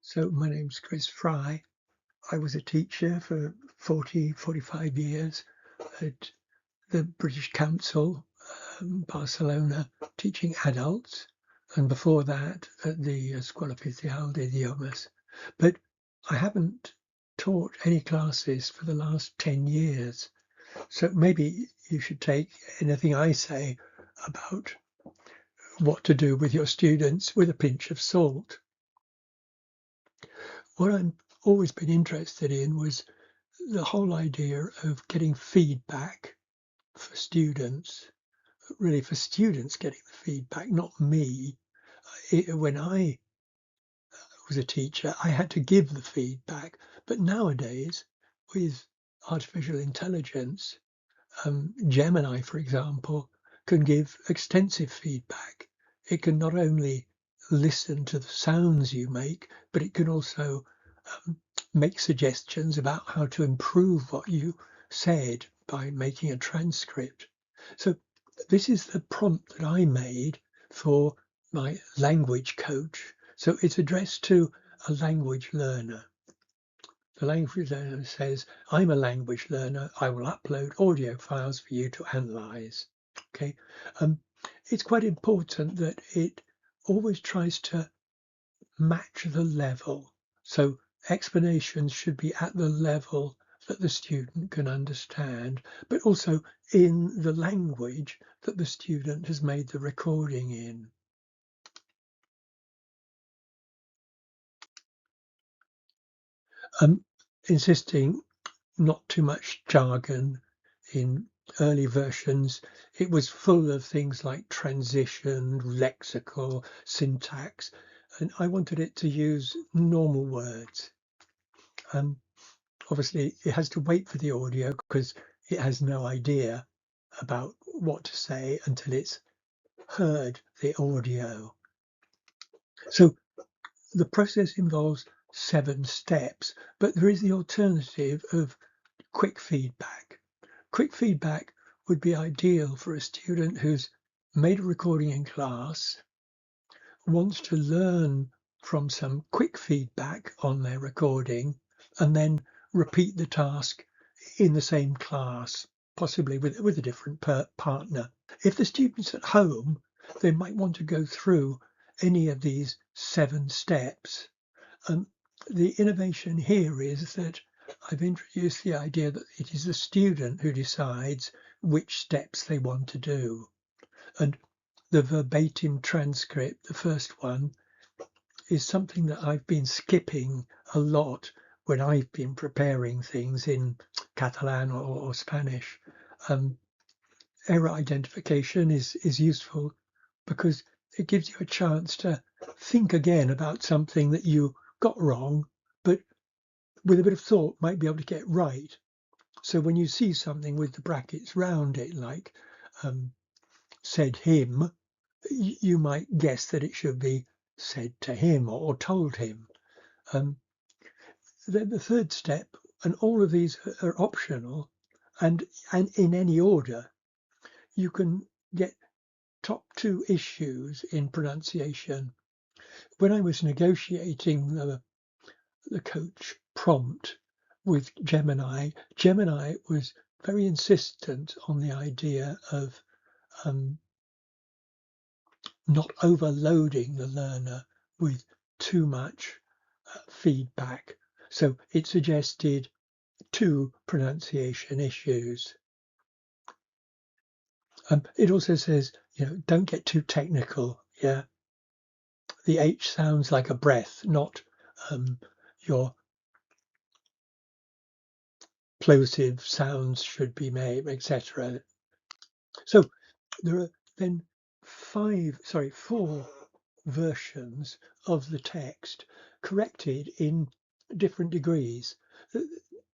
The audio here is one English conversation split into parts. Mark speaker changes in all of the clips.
Speaker 1: So my name's Chris Fry. I was a teacher for 45 years at the British Council, Barcelona, teaching adults, and before that at the Escuela Oficial de Idiomas. But I haven't taught any classes for the last 10 years. So maybe you should take anything I say about what to do with your students with a pinch of salt. What I've always been interested in was the whole idea of getting feedback for students, really for students getting the feedback, not me. When I was a teacher, I had to give the feedback, but nowadays with artificial intelligence, Gemini, for example, can give extensive feedback. It can not only listen to the sounds you make, but it can also make suggestions about how to improve what you said by making a transcript. So this is the prompt that I made for my language coach. So it's addressed to a language learner. The language learner says, I'm a language learner. I will upload audio files for you to analyze. Okay. It's quite important that it always tries to match the level. So explanations should be at the level that the student can understand, but also in the language that the student has made the recording in. Insisting not too much jargon in early versions. It was full of things like transition, lexical, syntax, and I wanted it to use normal words. Obviously, it has to wait for the audio because it has no idea about what to say until it's heard the audio. So the process involves 7 steps, but there is the alternative of quick feedback. Quick feedback would be ideal for a student who's made a recording in class, wants to learn from some quick feedback on their recording, and then repeat the task in the same class, possibly with a different partner. If the student's at home, they might want to go through any of these 7 steps. The innovation here is that I've introduced the idea that it is the student who decides which steps they want to do. And the verbatim transcript, the first one, is something that I've been skipping a lot when I've been preparing things in Catalan or Spanish. Error identification is useful because it gives you a chance to think again about something that you got wrong, but with a bit of thought might be able to get right. So when you see something with the brackets round it, like said him, you might guess that it should be said to him or told him. Then the third step, and all of these are optional, and in any order, you can get top 2 issues in pronunciation. When I was negotiating the coach prompt with Gemini, Gemini was very insistent on the idea of not overloading the learner with too much feedback. So it suggested 2 pronunciation issues. It also says, don't get too technical. Yeah, the H sounds like a breath, not your plosive sounds should be made, etc. So there are then 4 versions of the text corrected in different degrees.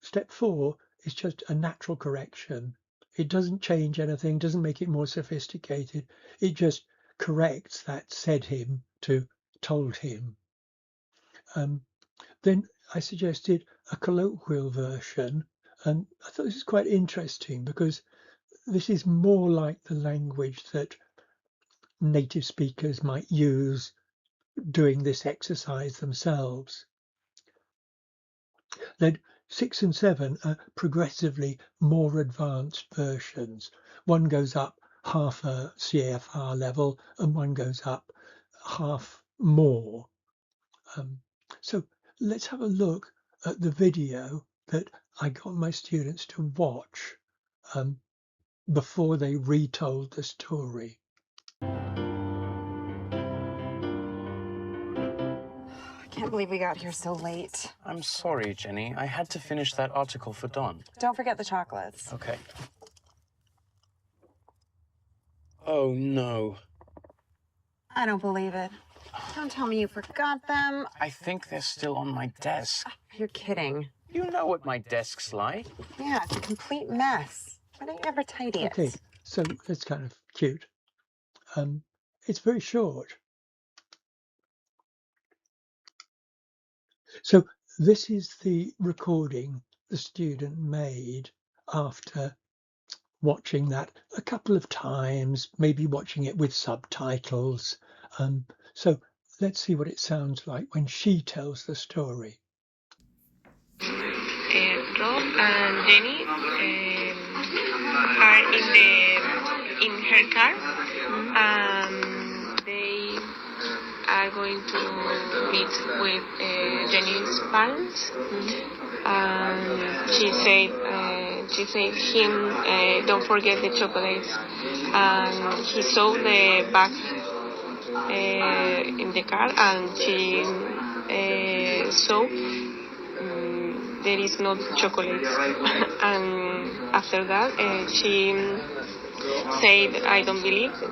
Speaker 1: Step 4 is just a natural correction. It doesn't change anything, doesn't make it more sophisticated. It just corrects that said him to told him. Then I suggested a colloquial version, and I thought this is quite interesting because this is more like the language that native speakers might use doing this exercise themselves. Then 6 and 7 are progressively more advanced versions. One goes up half a CEFR level and one goes up half more. So let's have a look at the video that I got my students to watch before they retold the story.
Speaker 2: I can't believe we got here so late.
Speaker 3: I'm sorry, Jenny. I had to finish that article for Dawn.
Speaker 2: Don't forget the chocolates.
Speaker 3: Okay. Oh, no.
Speaker 2: I don't believe it. Don't tell me you forgot them.
Speaker 3: I think they're still on my desk.
Speaker 2: You're kidding.
Speaker 3: You know what my desk's like.
Speaker 2: Yeah, it's a complete mess. Why don't you ever tidy it?
Speaker 1: Okay, so it's kind of cute. It's very short. So this is the recording the student made after watching that a couple of times, maybe watching it with subtitles. So let's see what it sounds like when she tells the story.
Speaker 4: Rob and Jenny are in her car. They are going to meet with Jenny's parents. She said him don't forget the chocolates. He saw the bag in the car, and she saw there is no chocolates. And after that, she said, "I don't believe it."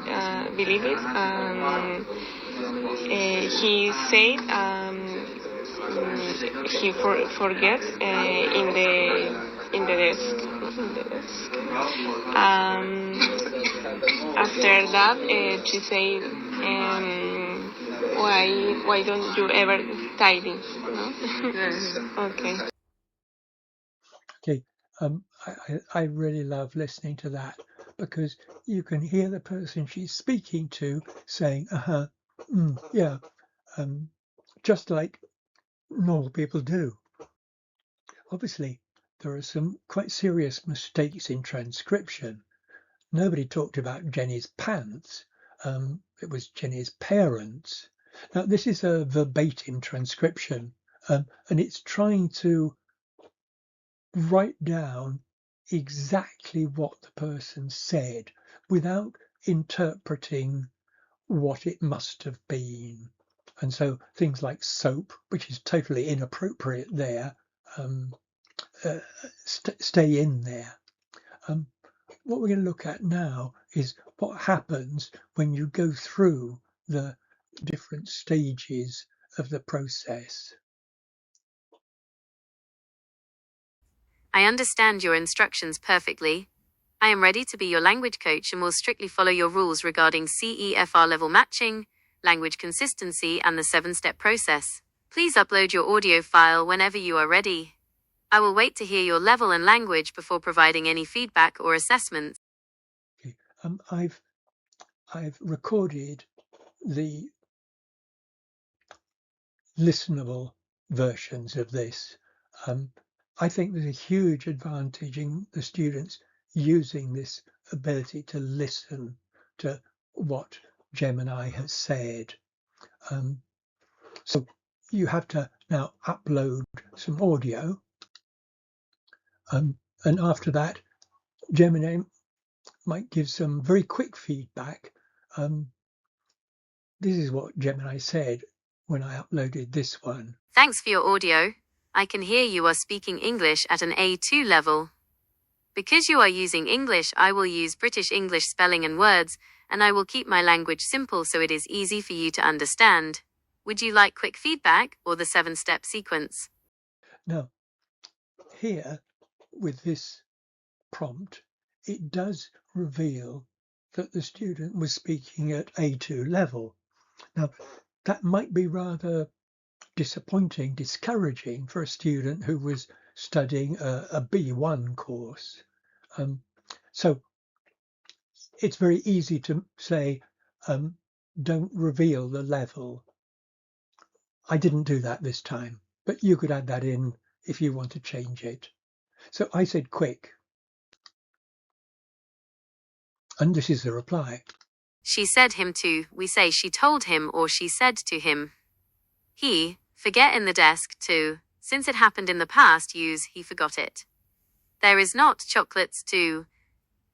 Speaker 4: He said he forget in the desk. After that, she said, "Why don't you ever tidy?" No? Okay.
Speaker 1: Okay, I really love listening to that because you can hear the person she's speaking to saying, yeah, just like normal people do. Obviously, there are some quite serious mistakes in transcription. Nobody talked about Jenny's pants. It was Jenny's parents. Now, this is a verbatim transcription, and it's trying to write down exactly what the person said without interpreting what it must have been. And so things like soap, which is totally inappropriate there, stay in there. What we're going to look at now is what happens when you go through the different stages of the process.
Speaker 5: I understand your instructions perfectly. I am ready to be your language coach and will strictly follow your rules regarding CEFR level matching, language consistency, and the 7-step process. Please upload your audio file whenever you are ready. I will wait to hear your level and language before providing any feedback or assessments.
Speaker 1: Okay. I've recorded the listenable versions of this. I think there's a huge advantage in the students using this ability to listen to what Gemini has said. So you have to now upload some audio. And after that, Gemini might give some very quick feedback. This is what Gemini said when I uploaded this one.
Speaker 5: Thanks for your audio. I can hear you are speaking English at an A2 level. Because you are using English, I will use British English spelling and words, and I will keep my language simple so it is easy for you to understand. Would you like quick feedback or the 7-step sequence?
Speaker 1: Now, here with this prompt, it does reveal that the student was speaking at A2 level. Now, that might be rather disappointing, discouraging for a student who was studying a B1 course. So it's very easy to say, don't reveal the level. I didn't do that this time, but you could add that in if you want to change it. So I said quick. And this is the reply.
Speaker 5: She said him to, we say she told him or she said to him. He, forget in the desk to, since it happened in the past use he forgot it. There is not chocolates to,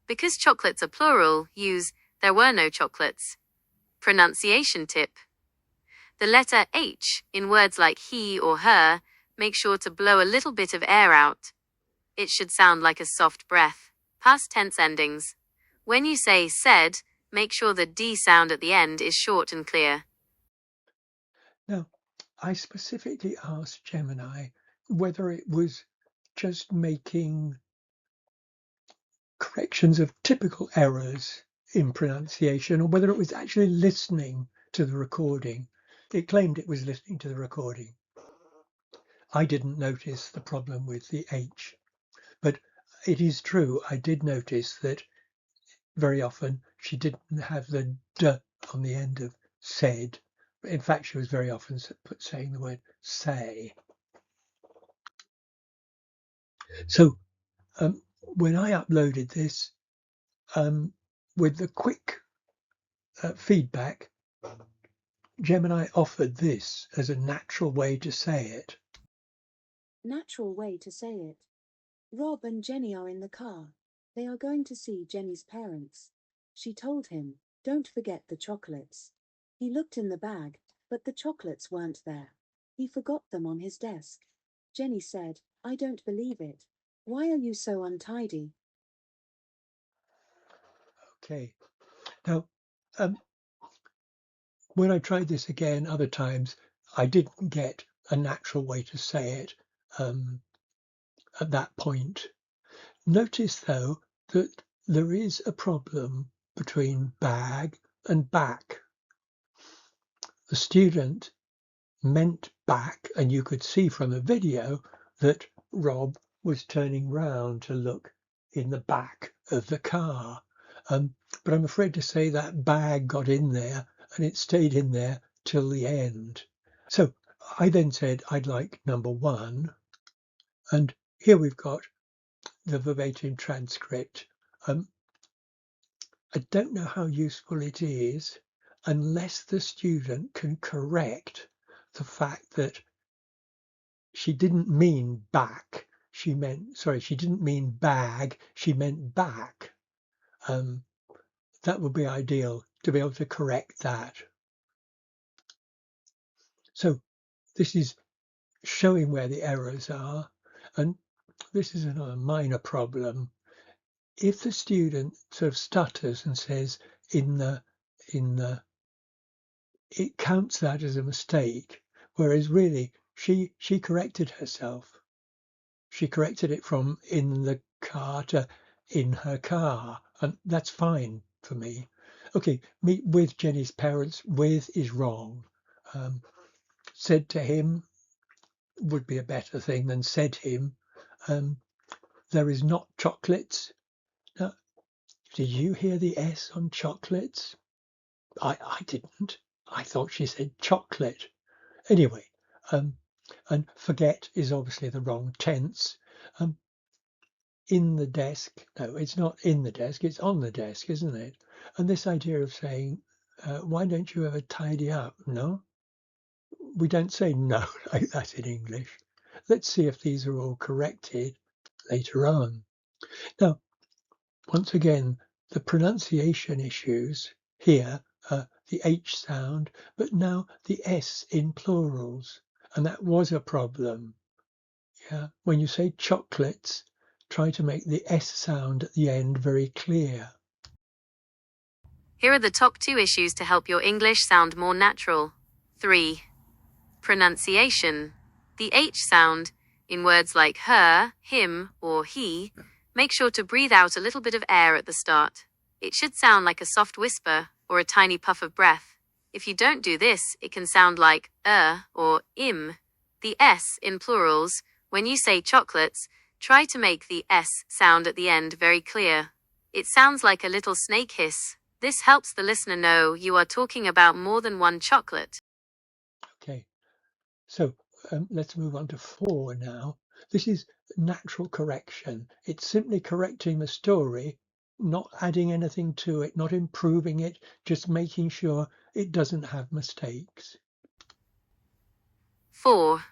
Speaker 5: because chocolates are plural, use there were no chocolates. Pronunciation tip. The letter H, in words like he or her, make sure to blow a little bit of air out. It should sound like a soft breath. Past tense endings. When you say said, make sure the D sound at the end is short and clear.
Speaker 1: Now, I specifically asked Gemini whether it was just making corrections of typical errors in pronunciation or whether it was actually listening to the recording. It claimed it was listening to the recording. I didn't notice the problem with the H, but it is true, I did notice that very often she didn't have the D on the end of said. In fact, she was very often saying the word say. So when I uploaded this with the quick feedback, Gemini offered this as a natural way to say it.
Speaker 6: Natural way to say it. Rob and Jenny are in the car. They are going to see Jenny's parents. She told him, don't forget the chocolates. He looked in the bag, but the chocolates weren't there. He forgot them on his desk. Jenny said, I don't believe it. Why are you so untidy?
Speaker 1: Okay. Now, when I tried this again other times, I didn't get a natural way to say it at that point. Notice, though, that there is a problem between bag and back. The student meant back, and you could see from the video that Rob was turning round to look in the back of the car. But I'm afraid to say that bag got in there and it stayed in there till the end. So I then said I'd like number 1, and here we've got the verbatim transcript. I don't know how useful it is unless the student can correct the fact that she didn't mean back. She didn't mean bag. She meant back. That would be ideal to be able to correct that. So this is showing where the errors are. And this is another minor problem. If the student sort of stutters and says it counts that as a mistake, whereas really she corrected herself. She corrected it from in the car to in her car, and that's fine for me. Okay, meet with Jenny's parents. With is wrong. Said to him would be a better thing than said him. There is not chocolates. Now, did you hear the S on chocolates? I didn't. I thought she said chocolate. Anyway, and forget is obviously the wrong tense. In the desk, no, it's not in the desk, it's on the desk, isn't it? And this idea of saying, why don't you ever tidy up? No, we don't say no like that in English. Let's see if these are all corrected later on. Now, once again, the pronunciation issues here are the H sound, but now the S in plurals, and that was a problem. Yeah, when you say chocolates, try to make the S sound at the end very clear.
Speaker 5: Here are the top 2 issues to help your English sound more natural. 3. Pronunciation. The H sound, in words like her, him, or he, make sure to breathe out a little bit of air at the start. It should sound like a soft whisper or a tiny puff of breath. If you don't do this, it can sound like or im. The S in plurals, when you say chocolates, try to make the S sound at the end very clear. It sounds like a little snake hiss. This helps the listener know you are talking about more than one chocolate.
Speaker 1: Okay, so let's move on to 4 now. This is natural correction. It's simply correcting the story, not adding anything to it, not improving it, just making sure it doesn't have mistakes.
Speaker 5: 4.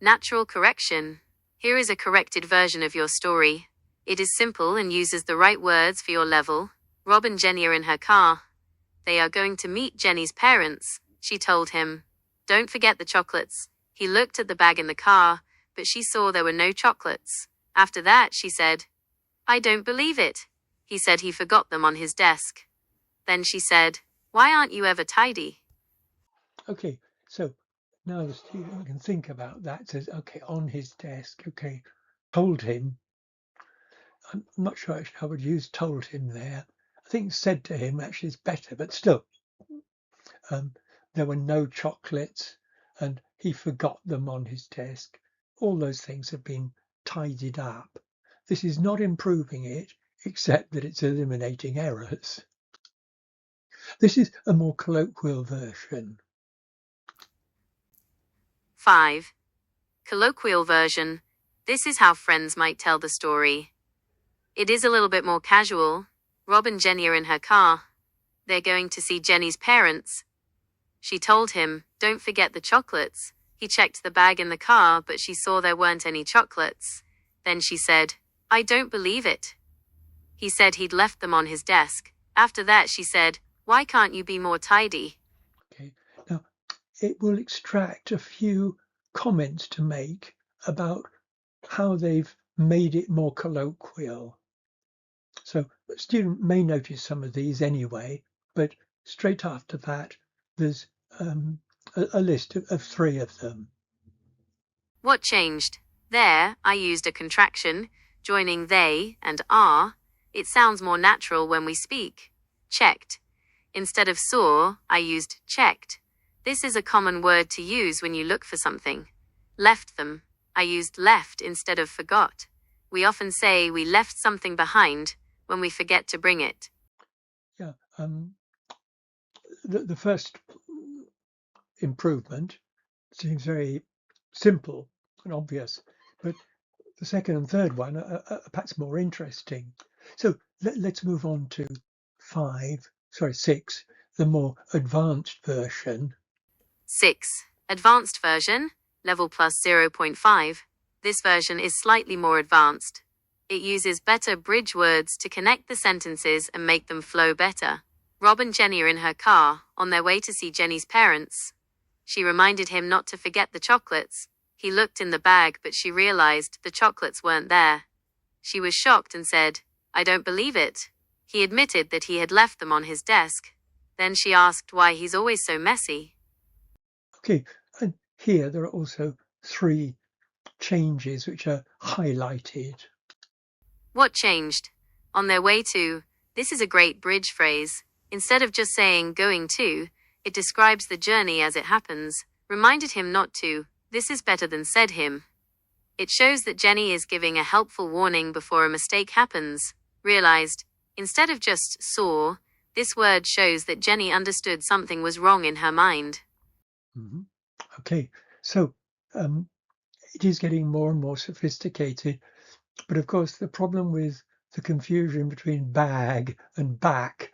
Speaker 5: Natural correction. Here is a corrected version of your story. It is simple and uses the right words for your level. Rob and Jenny are in her car. They are going to meet Jenny's parents. She told him, "Don't forget the chocolates." He looked at the bag in the car, but she saw there were no chocolates. After that, she said, "I don't believe it." He said he forgot them on his desk. Then she said, "Why aren't you ever tidy?"
Speaker 1: Okay, so now the student can think about that. Says, okay, on his desk. Okay, told him. I'm not sure actually I would use told him there. I think said to him actually is better, but still, there were no chocolates and he forgot them on his desk. All those things have been tidied up. This is not improving it, except that it's eliminating errors. This is a more colloquial version.
Speaker 5: 5. Colloquial version. This is how friends might tell the story. It is a little bit more casual. Rob and Jenny are in her car. They're going to see Jenny's parents. She told him, "Don't forget the chocolates." He checked the bag in the car, but she saw there weren't any chocolates. Then she said, "I don't believe it." He said he'd left them on his desk. After that, she said, "Why can't you be more tidy?"
Speaker 1: Okay, now it will extract a few comments to make about how they've made it more colloquial. So the student may notice some of these anyway, but straight after that, there's a list of 3 of them.
Speaker 5: What changed? There, I used a contraction, joining they and are. It sounds more natural when we speak. Checked. Instead of saw, I used checked. This is a common word to use when you look for something. Left them. I used left instead of forgot. We often say we left something behind when we forget to bring it.
Speaker 1: Yeah, the first improvement seems very simple and obvious, but the second and third one are perhaps more interesting. So let's move on to 6, the more advanced version.
Speaker 5: 6. Advanced version, level plus 0.5. This version is slightly more advanced. It uses better bridge words to connect the sentences and make them flow better. Rob and Jenny are in her car, on their way to see Jenny's parents. She reminded him not to forget the chocolates. He looked in the bag, but she realized the chocolates weren't there. She was shocked and said, "I don't believe it." He admitted that he had left them on his desk. Then she asked why he's always so messy.
Speaker 1: Okay, and here there are also 3 changes which are highlighted.
Speaker 5: What changed? On their way to, this is a great bridge phrase. Instead of just saying going to, it describes the journey as it happens. Reminded him not to, this is better than said him. It shows that Jenny is giving a helpful warning before a mistake happens. Realized, instead of just saw, this word shows that Jenny understood something was wrong in her mind.
Speaker 1: Mm-hmm. Okay, so it is getting more and more sophisticated, but of course the problem with the confusion between bag and back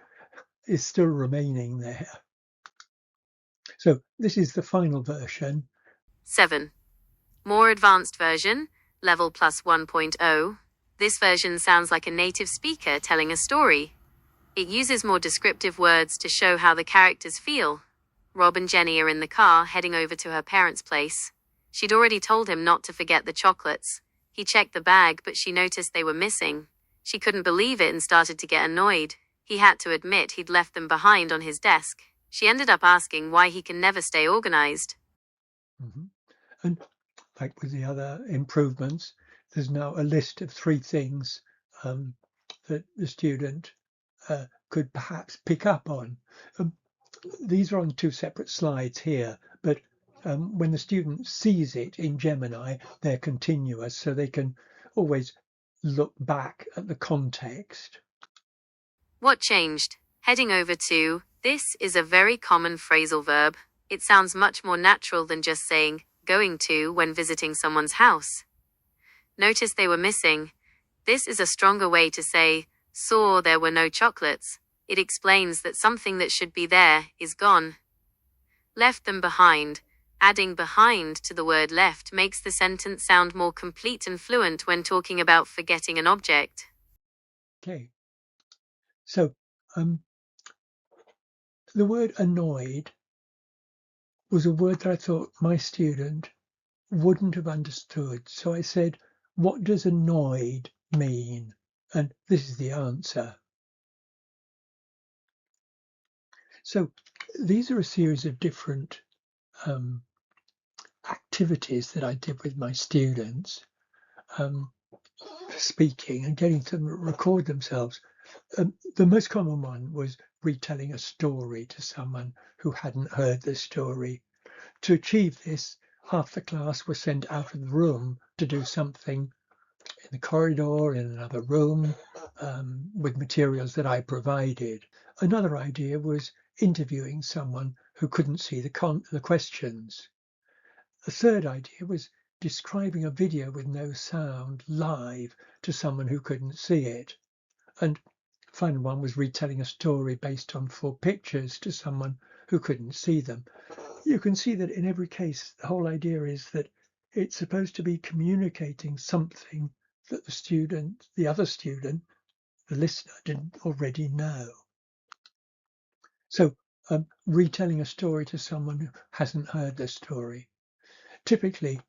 Speaker 1: is still remaining there. So this is the final version.
Speaker 5: 7. More advanced version, level plus 1.0. This version sounds like a native speaker telling a story. It uses more descriptive words to show how the characters feel. Rob and Jenny are in the car heading over to her parents' place. She'd already told him not to forget the chocolates. He checked the bag, but she noticed they were missing. She couldn't believe it and started to get annoyed. He had to admit he'd left them behind on his desk. She ended up asking why he can never stay organized.
Speaker 1: Mm-hmm. And like with the other improvements, there's now a list of 3 things that the student could perhaps pick up on. These are on 2 separate slides here, but when the student sees it in Gemini, they're continuous, so they can always look back at the context.
Speaker 5: What changed? Heading over to, this is a very common phrasal verb. It sounds much more natural than just saying going to when visiting someone's house. Notice they were missing. This is a stronger way to say, saw there were no chocolates. It explains that something that should be there is gone. Left them behind. Adding behind to the word left makes the sentence sound more complete and fluent when talking about forgetting an object.
Speaker 1: Okay. So the word annoyed was a word that I thought my student wouldn't have understood. So I said, what does annoyed mean? And this is the answer. So these are a series of different activities that I did with my students, speaking and getting them to record themselves. The most common one was retelling a story to someone who hadn't heard the story. To achieve this, half the class was sent out of the room to do something in the corridor, in another room, with materials that I provided. Another idea was interviewing someone who couldn't see the questions. A third idea was describing a video with no sound live to someone who couldn't see it. And final one was retelling a story based on 4 pictures to someone who couldn't see them. You can see that in every case, the whole idea is that it's supposed to be communicating something that the other student, the listener, didn't already know. So retelling a story to someone who hasn't heard the story. Typically,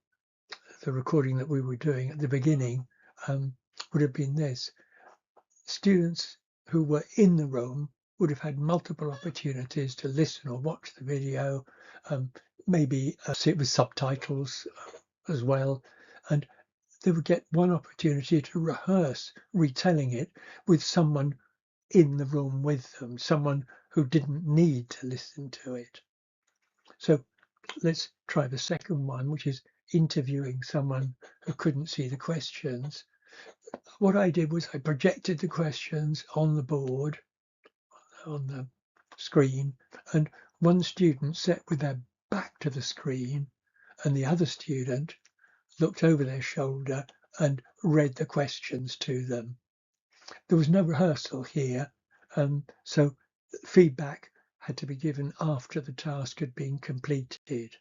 Speaker 1: the recording that we were doing at the beginning would have been this. Students who were in the room would have had multiple opportunities to listen or watch the video, maybe see it with subtitles as well, and they would get one opportunity to rehearse retelling it with someone in the room with them, someone who didn't need to listen to it. So let's try the second one, which is interviewing someone who couldn't see the questions. What I did was I projected the questions on the board, on the screen, and one student sat with their back to the screen and the other student looked over their shoulder and read the questions to them. There was no rehearsal here, so feedback had to be given after the task had been completed.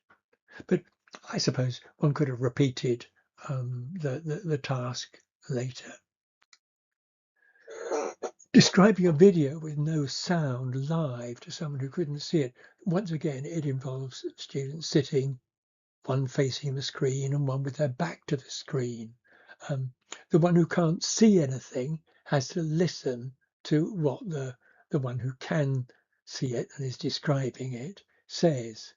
Speaker 1: But I suppose one could have repeated the task later. Describing a video with no sound live to someone who couldn't see it. Once again, it involves students sitting, one facing the screen and one with their back to the screen. The one who can't see anything has to listen to what the one who can see it and is describing it says.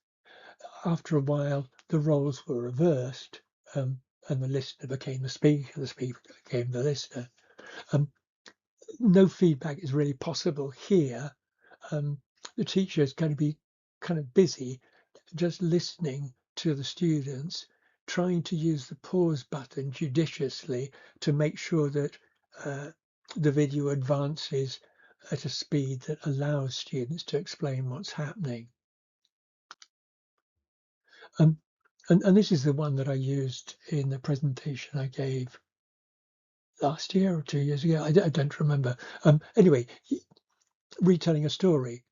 Speaker 1: After a while, the roles were reversed, and the listener became the speaker became the listener. No feedback is really possible here. The teacher is going to be kind of busy just listening to the students, trying to use the pause button judiciously to make sure that the video advances at a speed that allows students to explain what's happening. And this is the one that I used in the presentation I gave last year or 2 years ago. I don't remember. Anyway, retelling a story.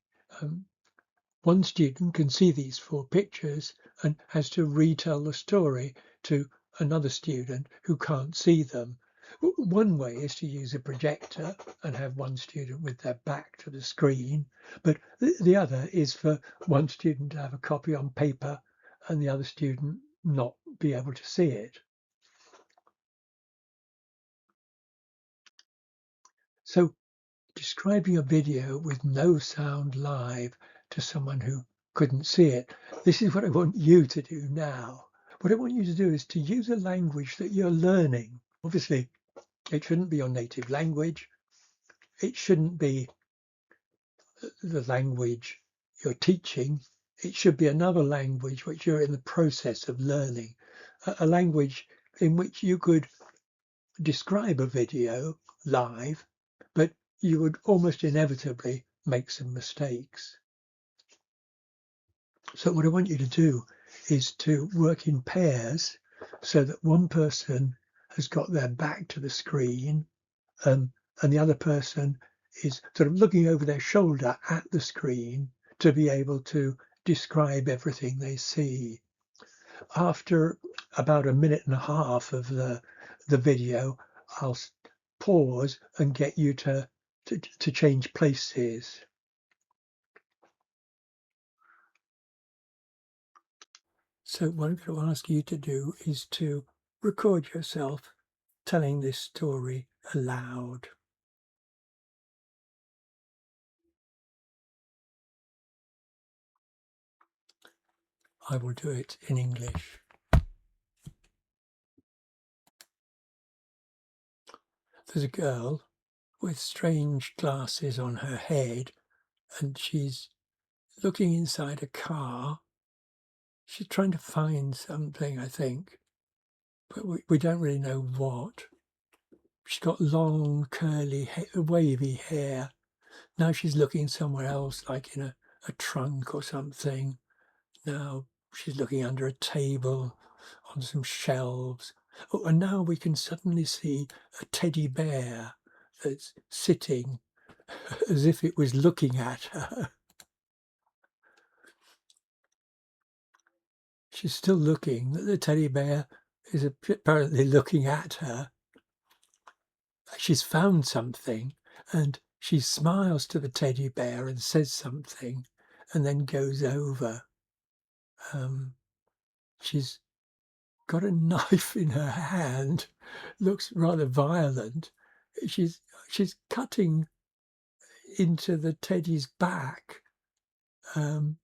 Speaker 1: One student can see these 4 pictures and has to retell the story to another student who can't see them. One way is to use a projector and have one student with their back to the screen, but the other is for one student to have a copy on paper and the other student not be able to see it. So describing a video with no sound live to someone who couldn't see it. This is what I want you to do now. What I want you to do is to use a language that you're learning. Obviously, it shouldn't be your native language. It shouldn't be the language you're teaching. It should be another language which you're in the process of learning. A language in which you could describe a video live, but you would almost inevitably make some mistakes. So what I want you to do is to work in pairs so that one person has got their back to the screen, and the other person is sort of looking over their shoulder at the screen to be able to describe everything they see. After about a minute and a half of the video, I'll pause and get you to change places. So what I'm going to ask you to do is to record yourself telling this story aloud. I will do it in English. There's a girl with strange glasses on her head, and she's looking inside a car. She's trying to find something, I think, but we don't really know what. She's got long, curly, wavy hair. Now she's looking somewhere else, like in a trunk or something. Now she's looking under a table, on some shelves. Oh, and now we can suddenly see a teddy bear that's sitting as if it was looking at her. She's still looking. The teddy bear is apparently looking at her. She's found something, and she smiles to the teddy bear and says something, and then goes over. She's got a knife in her hand, looks rather violent. She's cutting into the teddy's back. The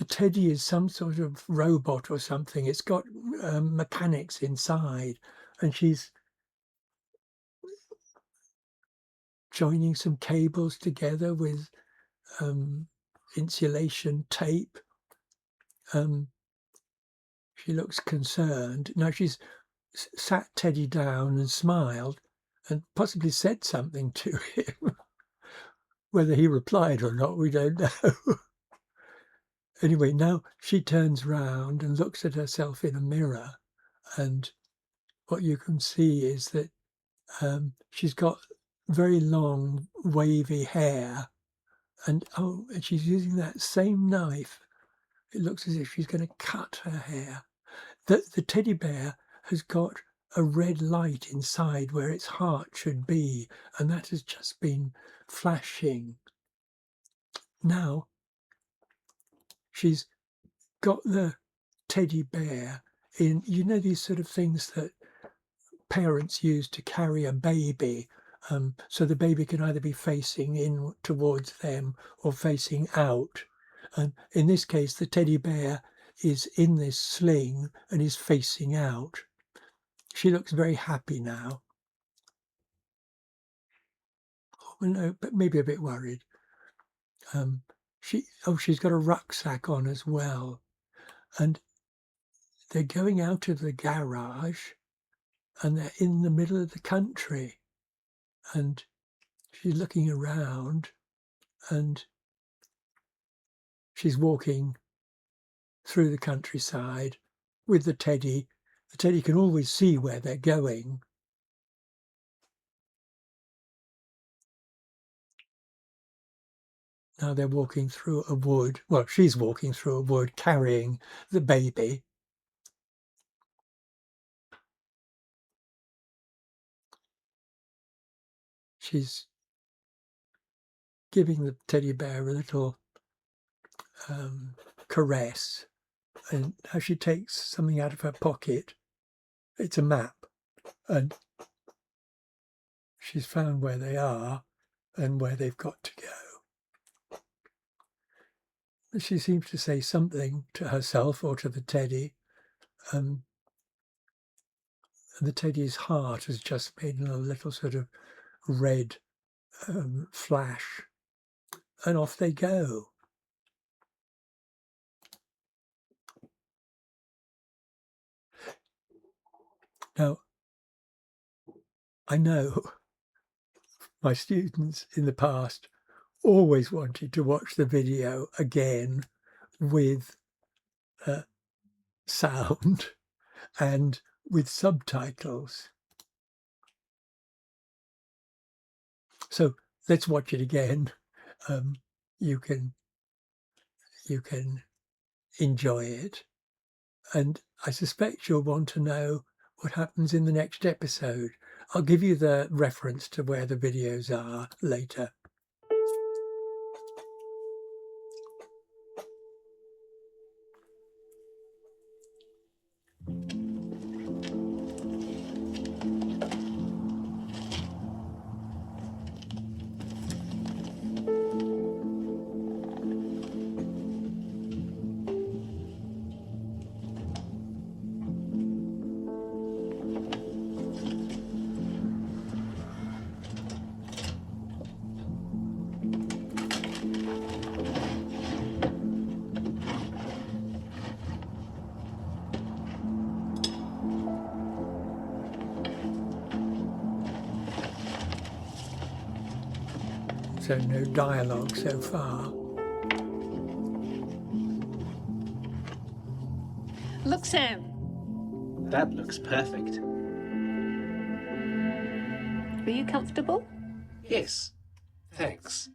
Speaker 1: teddy is some sort of robot or something. It's got mechanics inside, and she's joining some cables together with insulation tape. She looks concerned. Now she's sat Teddy down and smiled and possibly said something to him. Whether he replied or not, we don't know. Anyway, now she turns round and looks at herself in a mirror, and what you can see is that she's got very long, wavy hair, and she's using that same knife. It looks as if she's going to cut her hair. The teddy bear has got a red light inside where its heart should be, and that has just been flashing. Now she's got the teddy bear in, you know, these sort of things that parents use to carry a baby, so the baby can either be facing in towards them or facing out. And in this case, the teddy bear is in this sling and is facing out. She looks very happy now. Oh, no, but maybe a bit worried. She's got a rucksack on as well. And they're going out of the garage and they're in the middle of the country. And she's looking around and she's walking through the countryside with the teddy. The teddy can always see where they're going. Now they're walking through a wood. Well, she's walking through a wood carrying the baby. She's giving the teddy bear a little caress, and now she takes something out of her pocket. It's a map, and she's found where they are and where they've got to go. She seems to say something to herself or to the teddy, and the teddy's heart has just made a little sort of red flash, and off they go. Now, I know my students in the past always wanted to watch the video again with sound and with subtitles. So let's watch it again. You can enjoy it, and I suspect you'll want to know what happens in the next episode. I'll give you the reference to where the videos are later. So no dialogue so far.
Speaker 2: Look, Sam.
Speaker 7: That looks perfect.
Speaker 2: Are you comfortable?
Speaker 7: Yes. Thanks.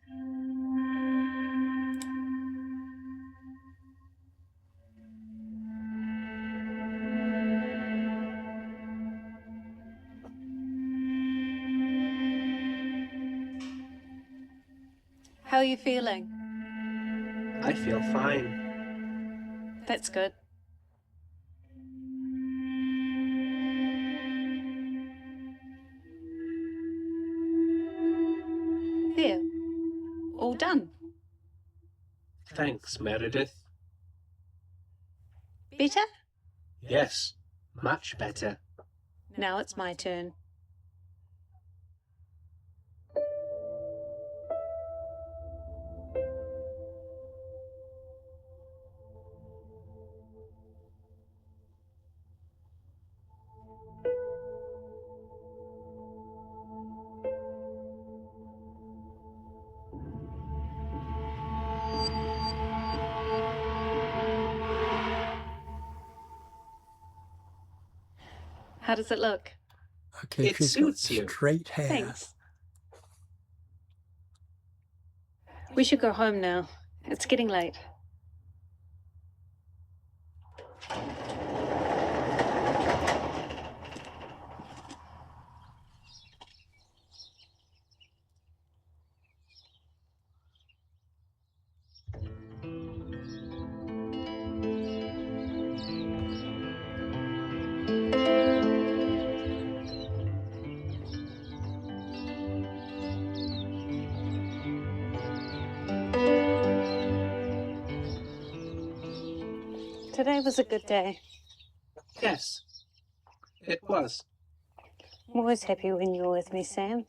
Speaker 2: How are you feeling?
Speaker 7: I feel fine.
Speaker 2: That's good. There. All done.
Speaker 7: Thanks, Meredith.
Speaker 2: Better?
Speaker 7: Yes, much better.
Speaker 2: Now it's my turn. How does it look?
Speaker 1: Okay,
Speaker 7: It
Speaker 1: she's got
Speaker 7: suits you.
Speaker 1: straight hair.
Speaker 2: Thanks. We should go home now. It's getting late. Today was a good day.
Speaker 7: Yes, it was.
Speaker 2: I'm always happy when you're with me, Sam.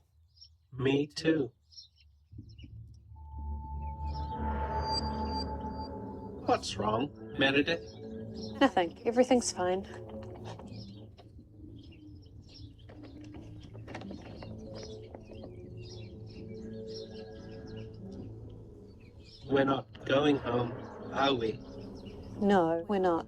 Speaker 7: Me too. What's wrong, Meredith?
Speaker 2: Nothing. Everything's fine.
Speaker 7: We're not going home, are we?
Speaker 2: No, we're not.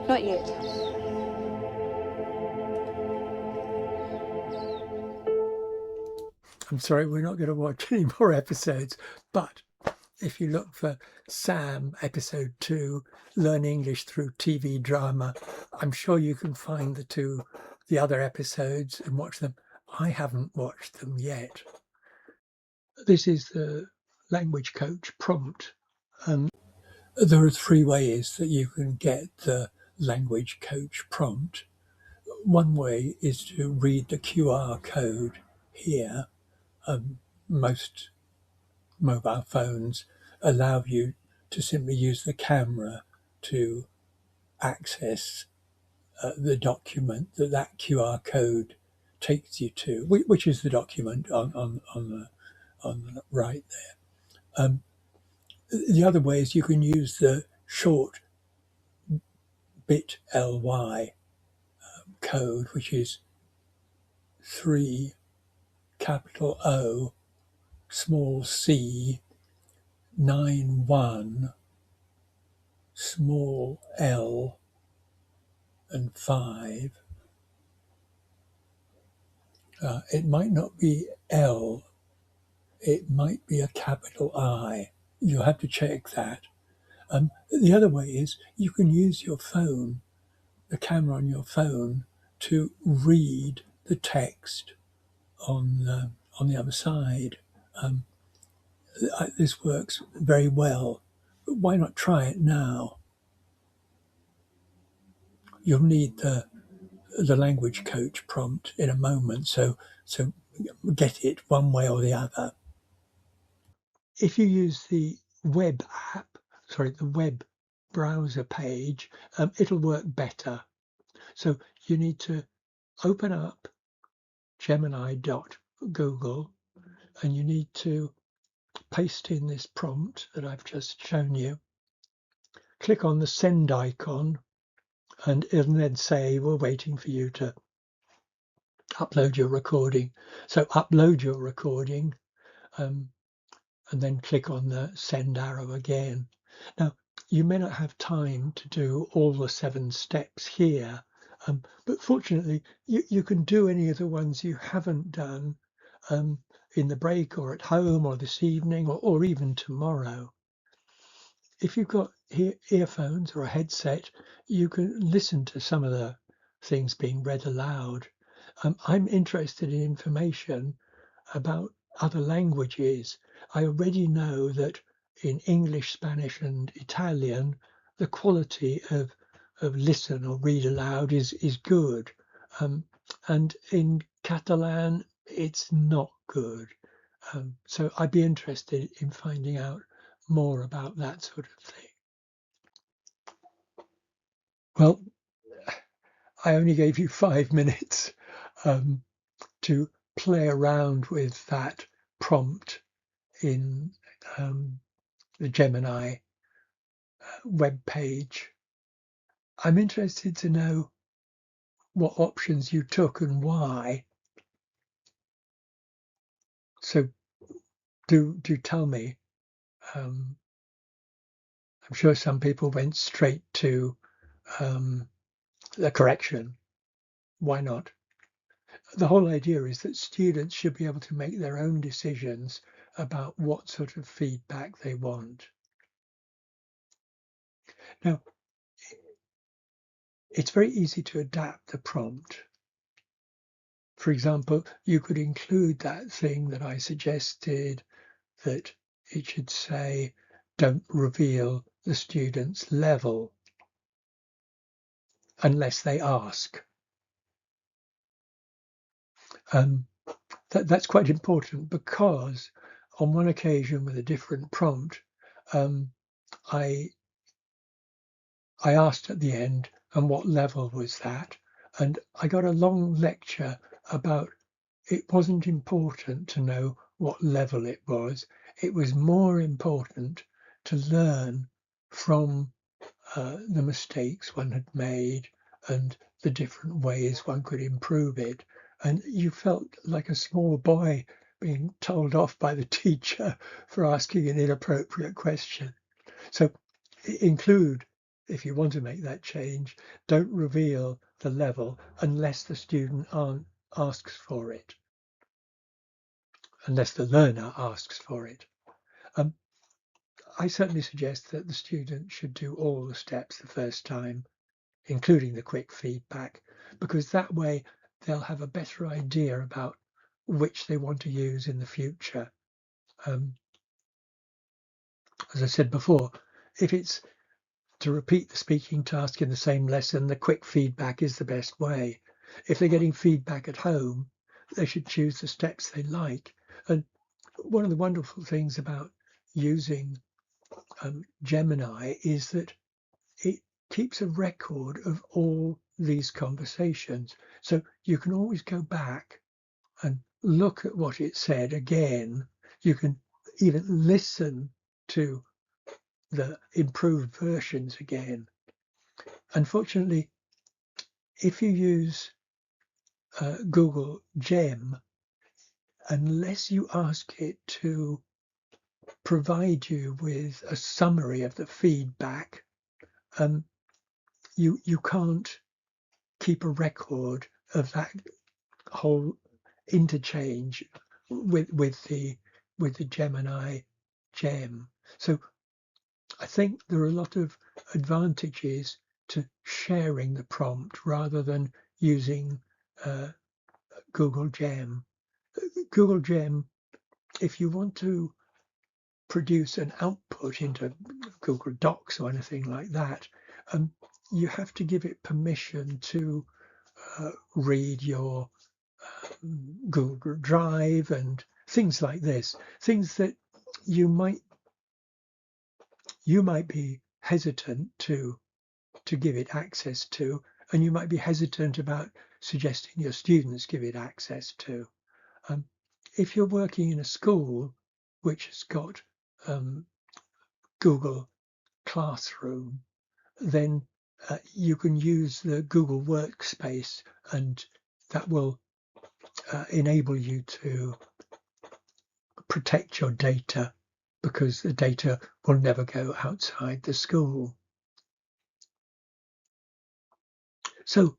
Speaker 2: Not yet.
Speaker 1: I'm sorry, we're not going to watch any more episodes, but if you look for Sam episode 2, Learn English Through TV Drama, I'm sure you can find the other episodes and watch them. I haven't watched them yet. This is the language coach prompt. There are 3 ways that you can get the language coach prompt. One way is to read the QR code here. Most mobile phones allow you to simply use the camera to access the document that QR code takes you to, which is the document on the right there. The other way is you can use the short bit.ly code, which is 3 capital O, small c, 9-1, small l, and 5. It might not be L, it might be a capital I. You have to check that. The other way is you can use your phone, the camera on your phone, to read the text on the other side. This works very well. But why not try it now? You'll need the language coach prompt in a moment, so get it one way or the other. If you use the web the web browser page, it'll work better. So you need to open up Gemini.google and you need to paste in this prompt that I've just shown you. Click on the send icon and it'll then say we're waiting for you to upload your recording. So upload your recording and then click on the send arrow again. Now, you may not have time to do all the 7 steps here, but fortunately, you can do any of the ones you haven't done in the break or at home or this evening or even tomorrow. If you've got earphones or a headset, you can listen to some of the things being read aloud. I'm interested in information about other languages. I already know that in English, Spanish and Italian, the quality of listen or read aloud is good. And in Catalan, it's not good. So I'd be interested in finding out more about that sort of thing. Well, I only gave you 5 minutes to play around with that prompt in the Gemini web page. I'm interested to know what options you took and why. So do tell me. I'm sure some people went straight to the correction. Why not? The whole idea is that students should be able to make their own decisions about what sort of feedback they want. Now, it's very easy to adapt the prompt. For example, you could include that thing that I suggested, that it should say, don't reveal the student's level unless they ask. That's quite important because on one occasion with a different prompt, I asked at the end, and what level was that? And I got a long lecture about it wasn't important to know what level it was. It was more important to learn from the mistakes one had made and the different ways one could improve it. And you felt like a small boy being told off by the teacher for asking an inappropriate question. So include, if you want to make that change, don't reveal the level unless the student asks for it, unless the learner asks for it. I certainly suggest that the student should do all the steps the first time, including the quick feedback, because that way they'll have a better idea about which they want to use in the future. As I said before, if it's to repeat the speaking task in the same lesson, the quick feedback is the best way. If they're getting feedback at home, they should choose the steps they like. And one of the wonderful things about using Gemini is that it keeps a record of all these conversations. So you can always go back and look at what it said again. You can even listen to the improved versions again. Unfortunately, if you use Google Gem, unless you ask it to provide you with a summary of the feedback, you can't keep a record of that whole interchange with the Gemini gem. So I think there are a lot of advantages to sharing the prompt rather than using Google Gem. Google Gem, if you want to produce an output into Google Docs or anything like that, you have to give it permission to read your Google Drive and things like this, things that you might be hesitant to give it access to, and you might be hesitant about suggesting your students give it access to. If you're working in a school which has got Google Classroom, then you can use the Google Workspace, and that will enable you to protect your data, because the data will never go outside the school. So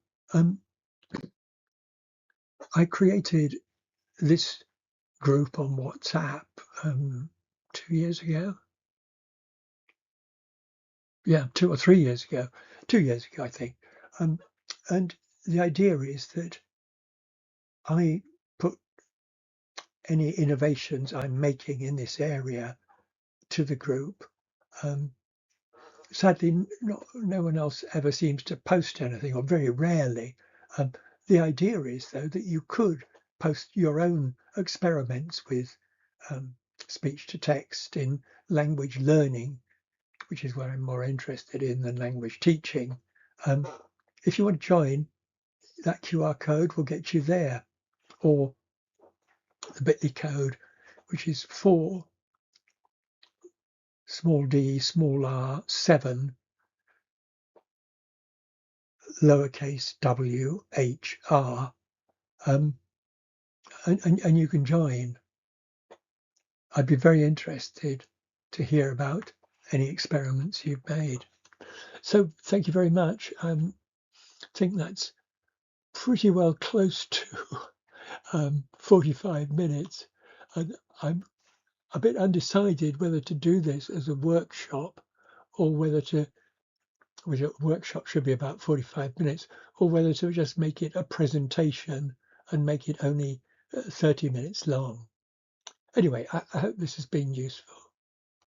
Speaker 1: I created this group on WhatsApp 2 years ago. Yeah, 2 or 3 years ago. 2 years ago, I think. And the idea is that I put any innovations I'm making in this area to the group. Sadly, no one else ever seems to post anything, or very rarely. The idea is, though, that you could post your own experiments with speech to text in language learning, which is what I'm more interested in than language teaching. If you want to join, that QR code will get you there, or the bit.ly code, which is 4 small d small r 7 lowercase w h r, and you can join. I'd be very interested to hear about any experiments you've made. So thank you very much. I think that's pretty well close to 45 minutes. And I'm a bit undecided whether to do this as a workshop, or whether to, which a workshop should be about 45 minutes, or whether to just make it a presentation and make it only 30 minutes long. Anyway, I hope this has been useful.